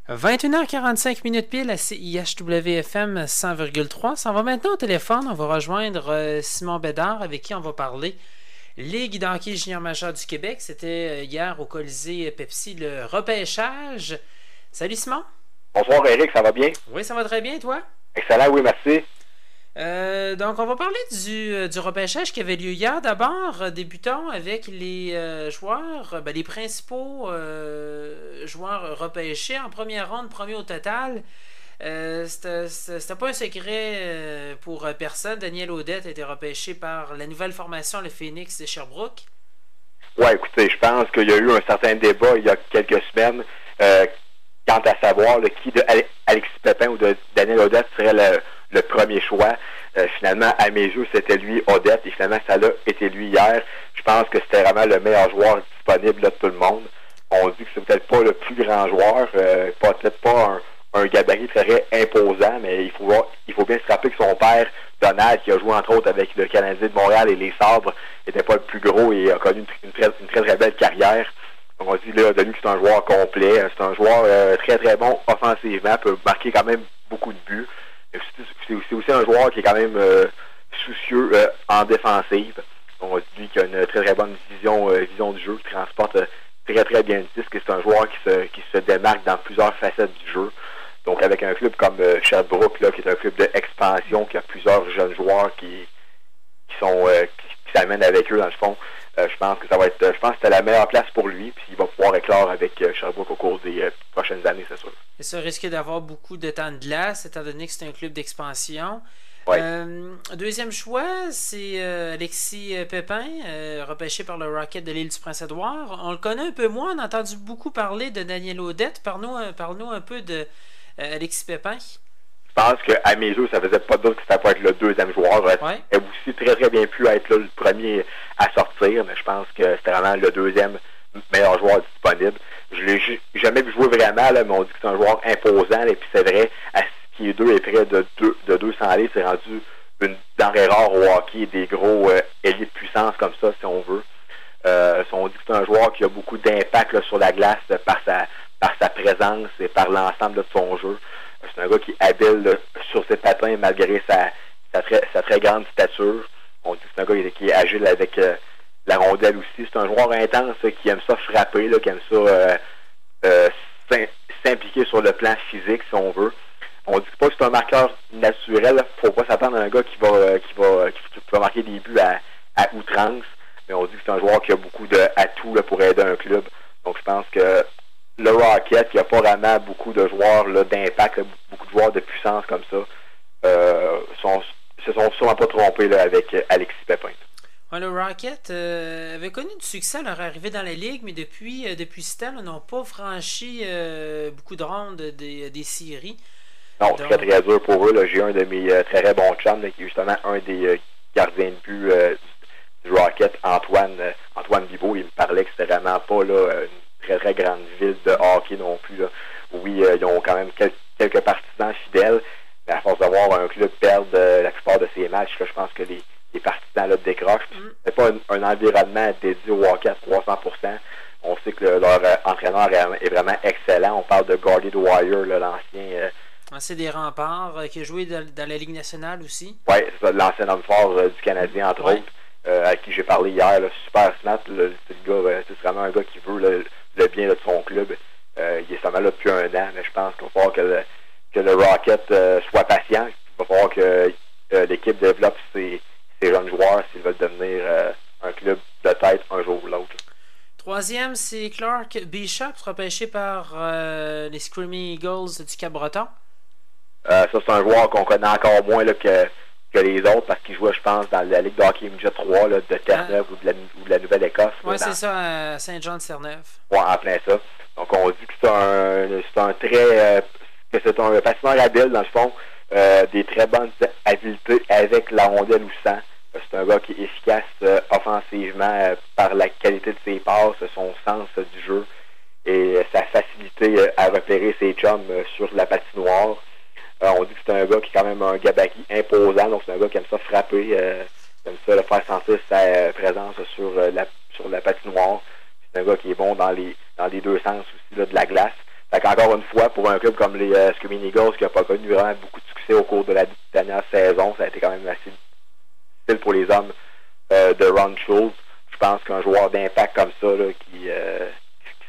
21h45 minutes pile à CIHW-FM 100,3. Ça va maintenant au téléphone. On va rejoindre Simon Bédard avec qui on va parler Ligue de hockey junior majeur du Québec. C'était hier au Colisée Pepsi le repêchage. Salut Simon. Bonsoir Eric, ça va bien? Oui, ça va très bien, toi? Excellent, oui, merci. Donc, on va parler du repêchage qui avait lieu hier. D'abord, débutons avec les joueurs, les principaux joueurs repêchés en première ronde, premier au total. C'était pas un secret pour personne. Daniel Audette a été repêché par la nouvelle formation, le Phoenix de Sherbrooke. Ouais, écoutez, je pense qu'il y a eu un certain débat il y a quelques semaines quant à savoir qui de Alexis Pépin ou de Daniel Audette serait le premier choix. Finalement, à mes yeux, c'était lui, Audette, et finalement, ça l'a été lui hier. Je pense que c'était vraiment le meilleur joueur disponible là, de tout le monde. On dit que c'est peut-être pas le plus grand joueur, peut-être pas un gabarit très imposant, mais il faut bien se rappeler que son père, Donald, qui a joué entre autres avec le Canadien de Montréal et les Sabres, n'était pas le plus gros et a connu une très belle carrière. Donc on dit là de lui que c'est un joueur complet, c'est un joueur très très bon offensivement, peut marquer quand même beaucoup de buts. C'est aussi un joueur qui est quand même soucieux en défensive. On dit lui qu'il a une très bonne vision du jeu, qui transporte très bien le disque. C'est un joueur qui se démarque dans plusieurs facettes du jeu. Donc avec un club comme Sherbrooke, là, qui est un club d'expansion, qui a plusieurs jeunes joueurs qui s'amènent avec eux dans le fond, je pense que c'était la meilleure place pour lui, puis il va pouvoir éclore avec Sherbrooke au cours des prochaines années, c'est sûr. Et ça risque d'avoir beaucoup de temps de glace, étant donné que c'est un club d'expansion. Ouais. Deuxième choix, c'est Alexis Pépin, repêché par le Rocket de l'île du Prince-Édouard. On le connaît un peu moins, on a entendu beaucoup parler de Daniel Audette. Parle-nous un peu de Alexis Pépin. Je pense qu'à mes yeux, ça faisait pas de doute que ça pourrait être le deuxième joueur. Ouais. Il a aussi très bien pu être là, le premier à sortir, mais je pense que c'était vraiment le deuxième meilleur joueur disponible. Je l'ai jamais vu jouer vraiment, là, mais on dit que c'est un joueur imposant, et puis c'est vrai, à 6 pieds 2 et près de 200 livres, c'est rendu une denrée rare au hockey, des gros ailiers de puissance comme ça, si on veut. On dit que c'est un joueur qui a beaucoup d'impact là, sur la glace par sa présence et par l'ensemble de son jeu. C'est un gars qui est habile là, sur ses patins malgré sa très grande stature. On dit que c'est un gars qui est agile avec la rondelle aussi. C'est un joueur intense qui aime ça frapper, là, qui aime ça s'impliquer sur le plan physique, si on veut. On dit pas que c'est un marqueur naturel. Faut pas s'attendre à un gars qui va marquer des buts à outrance. Mais on dit que c'est un joueur qui a beaucoup d'atouts pour aider un club. Donc je pense que le Rocket, qui n'a pas vraiment beaucoup de joueurs d'impact, beaucoup de joueurs de puissance comme ça, se sont sûrement pas trompés là, avec Alexis Pépin. Ouais, le Rocket avait connu du succès à leur arrivée dans la Ligue, mais depuis ce temps, ils n'ont pas franchi beaucoup de rondes des séries. Non, c'est très dur pour eux. Là. J'ai un de mes très bons chums, qui est justement un des gardiens de but du Rocket, Antoine Bibeau. Il me parlait que c'était vraiment pas là, une très grande ville de hockey non plus. Là. Oui, ils ont quand même quelques partisans fidèles, mais à force d'avoir un club perdre la plupart de ses matchs, là, je pense que les partisans là, décrochent. C'est pas un environnement dédié au hockey à 300%. On sait que leur entraîneur est vraiment excellent. On parle de Gordy Dwyer, l'ancien... C'est des remparts qui a joué dans la Ligue nationale aussi. Oui, c'est ça, l'ancien homme fort du Canadien, entre autres, à qui j'ai parlé hier. Là, super smart. C'est vraiment un gars qui veut le bien là, de son club. Il est seulement là depuis un an, mais je pense qu'il va falloir que le Rocket soit patient. Il va falloir que l'équipe développe ses jeunes joueurs s'ils veulent devenir un club de tête un jour ou l'autre. Troisième, c'est Clark Bishop, repêché par les Screaming Eagles du Cap-Breton. Ça, c'est un joueur qu'on connaît encore moins là, que les autres, parce qu'il jouait, je pense, dans la Ligue de hockey midget 3 là, de Terre-Neuve ou de la Nouvelle-Écosse. Oui, c'est ça, à Saint-Jean-de-Terre-Neuve. Oui, en plein ça. Donc, on dit que c'est un patineur habile, dans le fond, des très bonnes habiletés avec la rondelle ou sans. C'est un gars qui est efficace offensivement par la qualité de ses passes, son sens du jeu et sa facilité à repérer ses chums sur la patinoire. On dit que c'est un gars qui est quand même un gabarit imposant, donc c'est un gars qui aime ça frapper, qui aime ça faire sentir sa présence sur la patinoire. C'est un gars qui est bon dans les deux sens aussi là, de la glace. Fait qu'encore une fois, pour un club comme les Screaming Eagles qui n'a pas connu vraiment beaucoup de succès au cours de la dernière saison, ça a été quand même assez difficile pour les hommes de Ron Schultz. Je pense qu'un joueur d'impact comme ça là, qui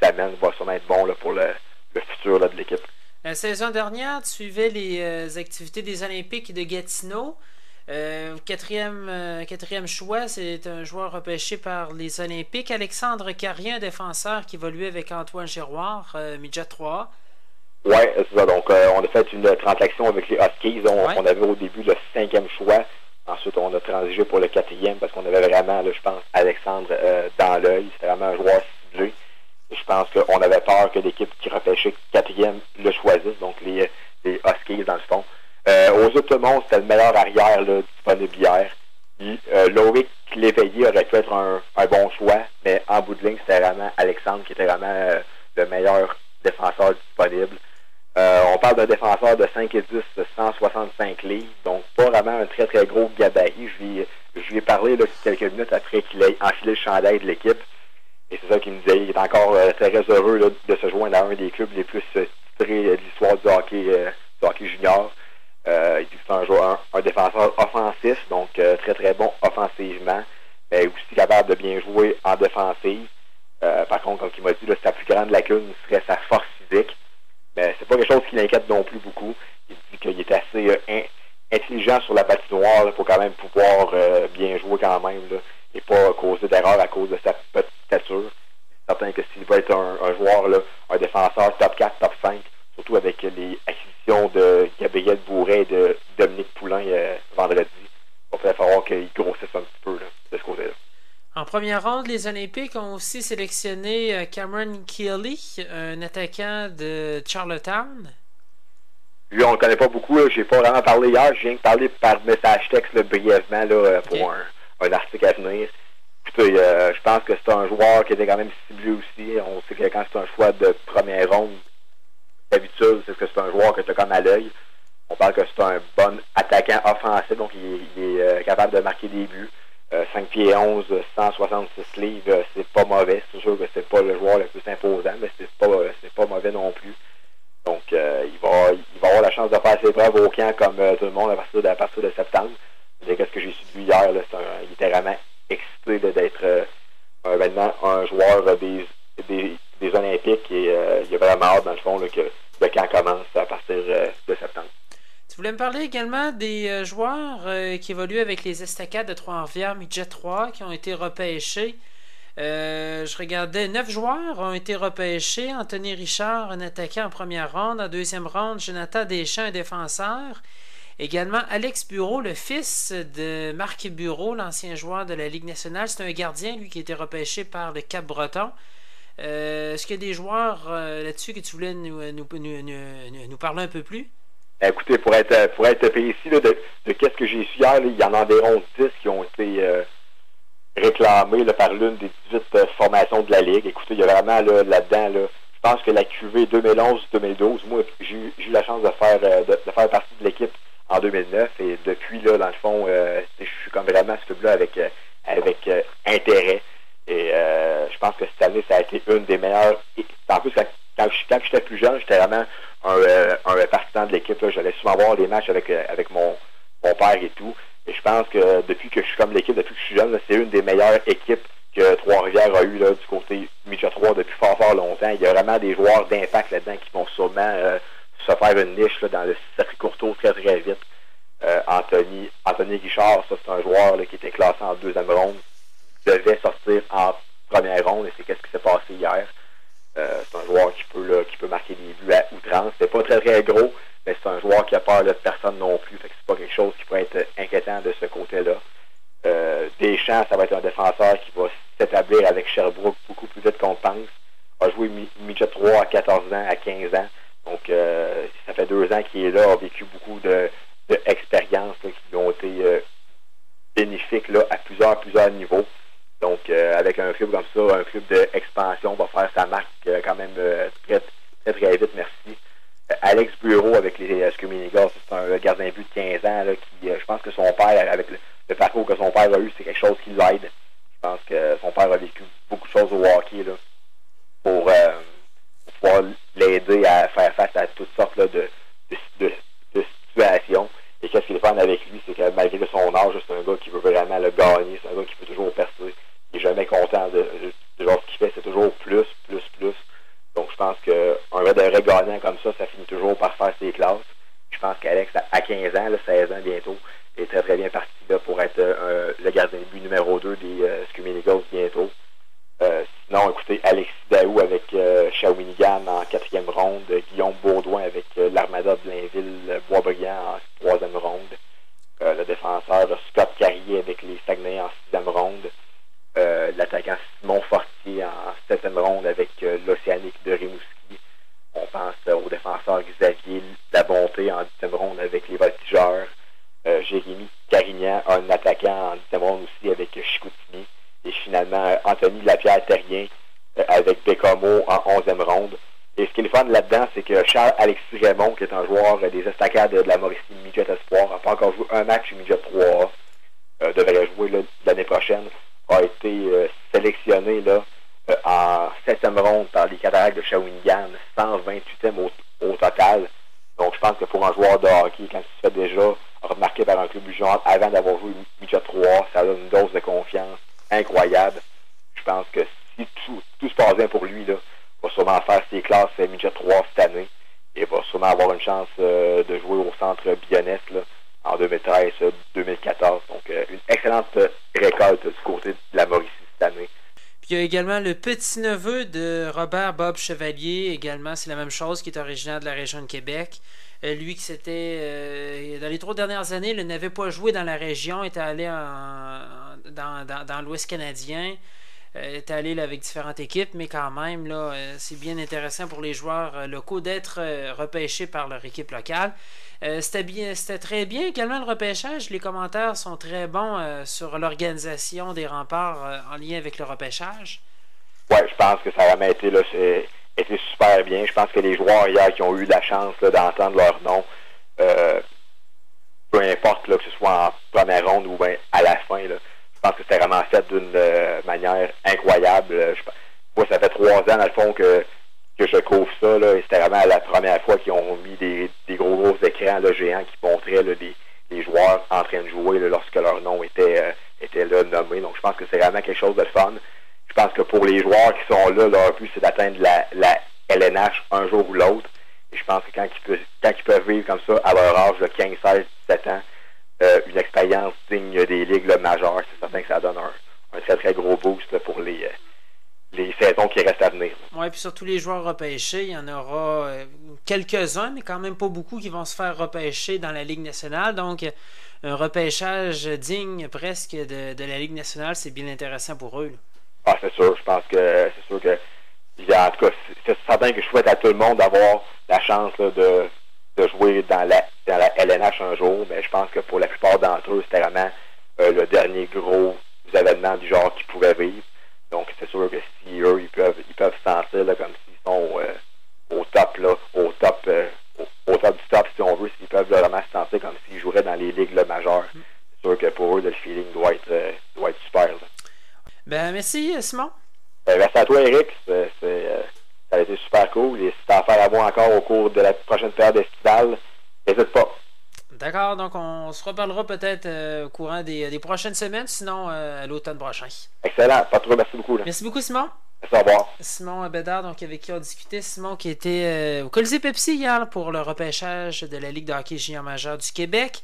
s'amène va sûrement être bon là, pour le futur là, de l'équipe. La saison dernière, tu suivais les activités des Olympiques de Gatineau. Quatrième choix, c'est un joueur repêché par les Olympiques. Alexandre Carrier, un défenseur qui évoluait avec Antoine Giroir, Midget 3. Oui, c'est ça. Donc, on a fait une transaction avec les Huskies. On avait au début le 5e choix. Ensuite, on a transigé pour le 4e parce qu'on avait vraiment, là, je pense, Alexandre dans l'œil. C'était vraiment un joueur ciblé. Et je pense qu'on avait peur que l'équipe qui repêchait 4e le choisisse. Donc, les Huskies, dans le fond. Aux yeux de tout le monde, c'était le meilleur arrière là, disponible hier. Loïc Léveillé aurait pu être un bon choix, mais en bout de ligne, c'était vraiment Alexandre qui était vraiment le meilleur défenseur disponible. On parle d'un défenseur de 5 et 10, 165 livres, donc pas vraiment un très très gros gabarit. Je lui ai parlé là, quelques minutes après qu'il ait enfilé le chandail de l'équipe. Et c'est ça qu'il me disait. Il est encore très heureux là, de se joindre à un des clubs les plus titrés de l'histoire du hockey junior. Il dit que c'est un défenseur offensif, donc très très bon offensivement, mais aussi capable de bien jouer en défensive. Par contre, comme il m'a dit, là, sa plus grande lacune serait sa force physique. Mais c'est pas quelque chose qui l'inquiète non plus beaucoup. Il dit qu'il est assez intelligent sur la patinoire pour quand même pouvoir bien jouer quand même là, et pas causer d'erreur à cause de sa petite stature. C'est certain que s'il va être un joueur, là, un défenseur top 4, top 5, surtout avec les acquisitions de Gabriel Bourret et de Dominique Poulain vendredi, il va peut-être falloir qu'il grossisse un petit peu là, de ce côté-là. En première ronde, les Olympiques ont aussi sélectionné Cameron Keeley, un attaquant de Charlottetown. Lui, on ne le connaît pas beaucoup. Je n'ai pas vraiment parlé hier. Je viens de parler par message texte là, brièvement là, pour un article à venir. Écoutez, je pense que c'est un joueur qui était quand même ciblé aussi. On sait que quand c'est un choix de première ronde, d'habitude, c'est que c'est un joueur que tu as comme à l'œil. On parle que c'est un bon attaquant offensif, donc il est capable de marquer des buts. 5 pieds 11, 166 livres, c'est pas mauvais. C'est sûr que c'est pas le joueur le plus imposant, mais c'est pas mauvais non plus. Donc, il va avoir la chance de faire ses preuves au camp comme tout le monde à partir de septembre. Mais qu'est-ce que j'ai su de lui hier, là, il était vraiment excité d'être maintenant un joueur des Olympiques et il a vraiment hâte, dans le fond, là, que le camp commence à partir de septembre. Tu voulais me parler également des joueurs qui évoluent avec les Estacades de Trois-Rivières, Midget 3, qui ont été repêchés. Je regardais 9 joueurs ont été repêchés. Anthony Richard, un attaquant en première ronde. En deuxième ronde, Jonathan Deschamps, un défenseur. Également Alex Bureau, le fils de Marc Bureau, l'ancien joueur de la Ligue nationale. C'est un gardien, lui, qui a été repêché par le Cap-Breton. Est-ce qu'il y a des joueurs là-dessus que tu voulais nous parler un peu plus? Écoutez, pour être précis là, de qu'est-ce que j'ai su hier, là, il y en a environ 10 qui ont été réclamés là, par l'une des 18 formations de la Ligue. Écoutez, il y a vraiment là-dedans, là, je pense que la QV 2011-2012, moi, j'ai eu la chance de faire partie de l'équipe en 2009 et depuis, là, dans le fond, je suis comme vraiment à ce club-là avec intérêt. Et je pense que cette année, ça a été une des meilleures. En plus, quand j'étais plus jeune, j'étais vraiment un partisan de l'équipe. J'allais souvent voir les matchs avec mon père et tout. Et je pense que depuis que je suis comme l'équipe, depuis que je suis jeune, là, c'est une des meilleures équipes que Trois-Rivières a eu là, du côté Midget 3 depuis fort longtemps. Il y a vraiment des joueurs d'impact là-dedans qui vont sûrement se faire une niche là, dans le circuit courtois très très vite. Anthony Richard, ça c'est un joueur là, qui était classé en deuxième ronde, devait sortir en première ronde et c'est qu'est-ce qui s'est passé hier. C'est un joueur qui peut marquer des buts à outrance. C'est pas très très gros, mais c'est un joueur qui a peur de personne non plus. Fait que c'est pas quelque chose qui pourrait être inquiétant de ce côté-là. Deschamps, ça va être un défenseur qui va s'établir avec Sherbrooke beaucoup plus vite qu'on pense. A joué Midget 3 à 14 ans, à 15 ans. Donc ça fait 2 ans qu'il est là, a vécu beaucoup d'expériences qui lui ont été bénéfiques là, à plusieurs niveaux. Donc, avec un club comme ça, un club d'expansion, va faire sa marque quand même très, très, très vite, merci. Alex Bureau avec les Screaming Eagles, c'est un gardien de but de 15 ans là, qui, je pense que son père, avec le parcours que son père a eu, c'est quelque chose qui l'aide. Je pense que son père a vécu beaucoup de choses au hockey là, pour pouvoir l'aider à vrai gagnant comme ça finit toujours par faire ses classes. Je pense qu'Alex, à 15 ans, là, 16 ans bientôt, est très très bien parti là, pour être le gardien de but numéro 2 des Screaming Eagles bientôt. Sinon, écoutez, Alexis Daou avec Shawinigan en 4e ronde, Guillaume Baudouin avec l'Armada de Blainville-Boisbriand en 3e ronde, le défenseur Scott Carrier avec les Saguenay en 6e ronde, l'attaquant Simon Fortier en 7e ronde avec l'Océanique de Rimouski. On pense au défenseur Xavier Labonté en 10e ronde avec les Voltigeurs. Jérémy Carignan, un attaquant en 10e ronde aussi avec Chicoutimi. Et finalement, Anthony Lapierre-Terrien avec Bécomo en 11e ronde. Et ce qui est le fun là-dedans, c'est que Charles-Alexis Raymond, qui est un joueur des Estacades de la Mauricie Midget Espoir, n'a pas encore joué un match Midget 3A, devrait jouer là, l'année prochaine, a été sélectionné là, en 7e ronde par les Cataractes de Shawinigan, 128e au total. Donc je pense que pour un joueur de hockey, quand il se fait déjà remarqué par un club du genre avant d'avoir joué Midget 3A, ça donne une dose de confiance incroyable. Je pense que si tout se passe bien pour lui, là, il va sûrement faire ses classes Midget 3 cette année et va sûrement avoir une chance de jouer au centre Bionesse là, en 2013-2014. Donc une excellente récolte du côté de la Mauricie cette année. Puis il y a également le petit-neveu de Robert Bob Chevalier, également, c'est la même chose, qui est originaire de la région de Québec. Lui qui s'était, dans les 3 dernières années, il n'avait pas joué dans la région, était allé dans l'Ouest canadien, était allé là, avec différentes équipes, mais quand même, là, c'est bien intéressant pour les joueurs locaux d'être repêchés par leur équipe locale. C'était très bien également le repêchage. Les commentaires sont très bons sur l'organisation des remparts en lien avec le repêchage. Oui, je pense que ça a vraiment été, là, été super bien. Je pense que les joueurs hier qui ont eu la chance là, d'entendre leur nom, peu importe là, que ce soit en première ronde ou bien à la fin, là, je pense que c'était vraiment fait d'une manière incroyable. Moi, ça fait 3 ans, dans le fond, que je couvre ça, là, et c'était vraiment la première fois qu'ils ont mis des gros écrans là, géants qui montraient là, les joueurs en train de jouer là, lorsque leur nom était là, nommé. Donc, je pense que c'est vraiment quelque chose de fun. Je pense que pour les joueurs qui sont là, leur but, c'est d'atteindre la LNH un jour ou l'autre. Et je pense que quand ils peuvent vivre comme ça, à leur âge de 15, 16, 17 ans, une expérience digne des ligues là, majeures, c'est certain que ça donne un très, très gros boost là, pour les saisons qui restent à venir. Oui, puis surtout les joueurs repêchés, il y en aura quelques-uns, mais quand même pas beaucoup qui vont se faire repêcher dans la Ligue nationale. Donc, un repêchage digne presque de la Ligue nationale, c'est bien intéressant pour eux. Là. Ah, c'est sûr. Je pense que c'est sûr que en tout cas, c'est certain que je souhaite à tout le monde d'avoir la chance là, de jouer dans la LNH un jour, mais je pense que pour la plupart d'entre eux, c'était vraiment le dernier gros événement du genre qu'ils pouvaient vivre. Donc c'est sûr que si eux, ils peuvent se sentir là, comme s'ils sont au top du top, si on veut, s'ils peuvent vraiment se sentir comme s'ils joueraient dans les ligues là, majeures. C'est sûr que pour eux, le feeling doit être super. Là. Ben merci Simon. Merci à toi Eric, ça a été super cool et si tu as affaire à moi encore au cours de la prochaine période estivale, n'hésite pas. D'accord, donc on se reparlera peut-être au courant des prochaines semaines, sinon à l'automne prochain. Excellent, pas trop, merci beaucoup. Là. Merci beaucoup Simon. Merci, au revoir. Simon Bédard, donc avec qui on discutait. Simon qui était au Colisée Pepsi hier pour le repêchage de la Ligue de hockey junior majeur du Québec.